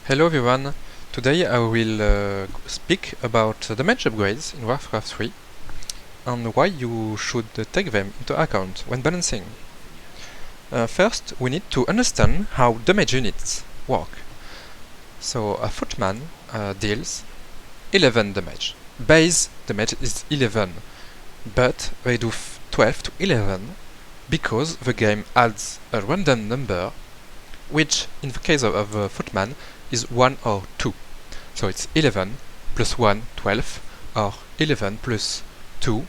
Hello everyone, today I will speak about damage upgrades in Warcraft 3 and why you should take them into account when balancing. First, we need to understand how damage units work. So a footman deals 11 damage. Base damage is 11, but they do 12 to 11 because the game adds a random number, which in the case of a footman is 1 or 2. So it's 11 plus 1, 12, or 11 plus 2,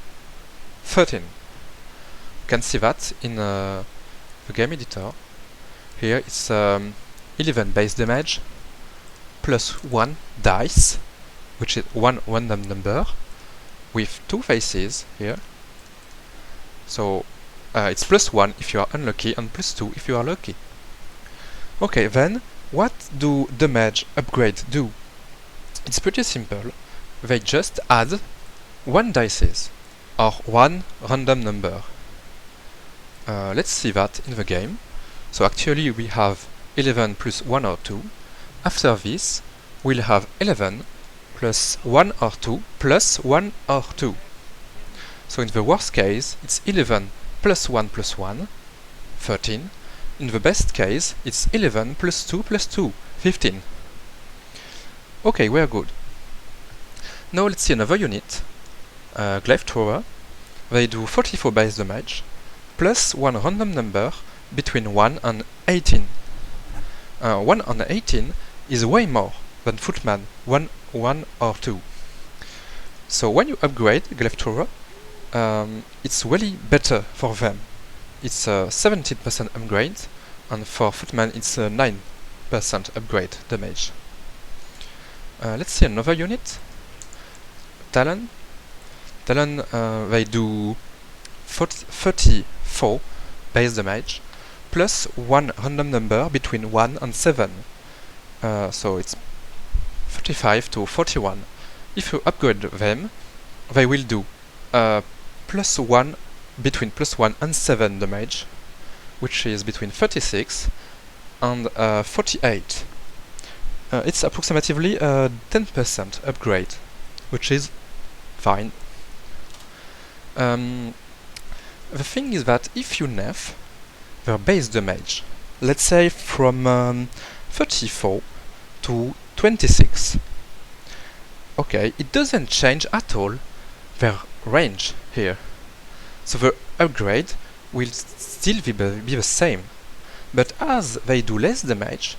13. You can see that in the game editor. Here it's 11 base damage plus 1 dice, which is one random number, with 2 faces here. So it's plus 1 if you are unlucky and plus 2 if you are lucky. Okay, then what do damage upgrades do? It's pretty simple. They just add 1 dice or 1 random number. Let's see that in the game. So actually we have 11 plus 1 or 2. After this we'll have 11 plus 1 or 2 plus 1 or 2. So in the worst case it's 11 plus 1 plus 1, 13. In the best case, it's 11 plus 2 plus 2, 15. Okay, we're good. Now let's see another unit, Glaive Thrower. They do 44 base damage, plus 1 random number between 1 and 18. 1 and 18 is way more than Footman, 1 or 2. So when you upgrade Glaive Thrower, it's really better for them. It's a 17% upgrade, and for Footman it's a 9% upgrade damage. Let's see another unit, Talon. Talon, they do 34 base damage, plus 1 random number between 1 and 7. So it's 35 to 41. If you upgrade them, they will do plus 1 between plus 1 and 7 damage, which is between 36 and 48. It's approximately a 10% upgrade, which is fine. The thing is that if you nerf their base damage, let's say from 34 to 26, okay, it doesn't change at all their range here. So the upgrade will still be the same, but as they do less damage,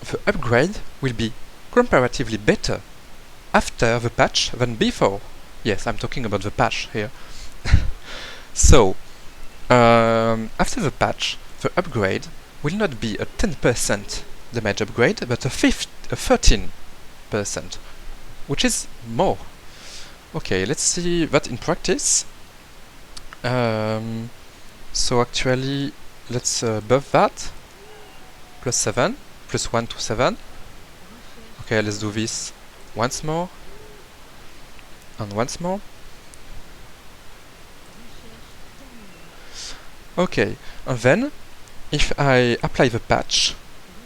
the upgrade will be comparatively better after the patch than before. Yes, I'm talking about the patch here. So, after the patch, the upgrade will not be a 10% damage upgrade, but a 13%, which is more. Okay, let's see that in practice. So actually, let's buff that. Plus 7, plus 1 to 7. Okay, let's do this once more. And once more. Okay, and then, if I apply the patch,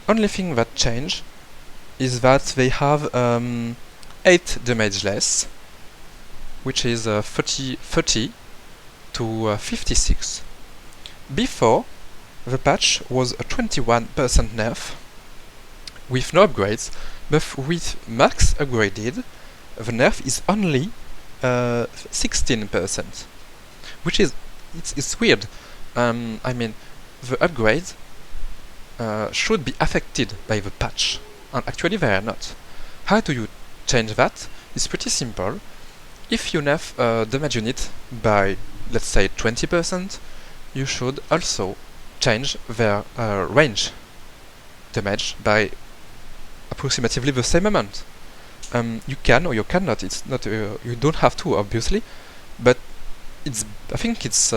only thing that change is that they have 8 damage less, which is 30 to 56. Before, the patch was a 21% nerf with no upgrades, but with max upgraded, the nerf is only 16%, which is it's weird. I mean, the upgrades should be affected by the patch, and actually they are not. How do you change that? It's pretty simple. If you nerf a damage unit by, let's say, 20%, you should also change their range damage by approximately the same amount. You can or you cannot. It's not. You don't have to, obviously, but I think it's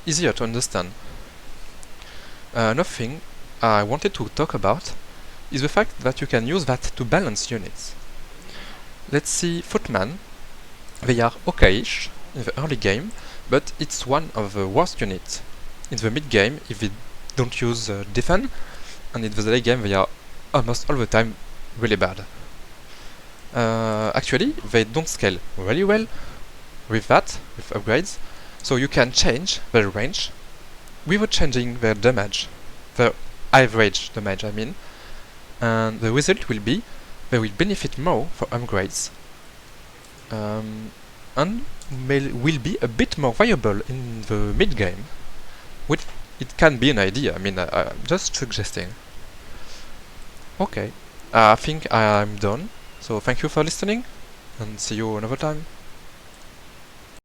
easier to understand. Another thing I wanted to talk about is the fact that you can use that to balance units. Let's see, Footman. They are okay-ish in the early game, but it's one of the worst units in the mid game if they don't use defend, and in the late game they are almost all the time really bad. Actually, they don't scale really well with that, with upgrades, so you can change their range without changing their damage, their average damage I mean, and the result will be they will benefit more for upgrades, and will be a bit more viable in the mid game, which it can be an idea. I mean, I'm just suggesting. Okay, I think I'm done. So thank you for listening, and see you another time.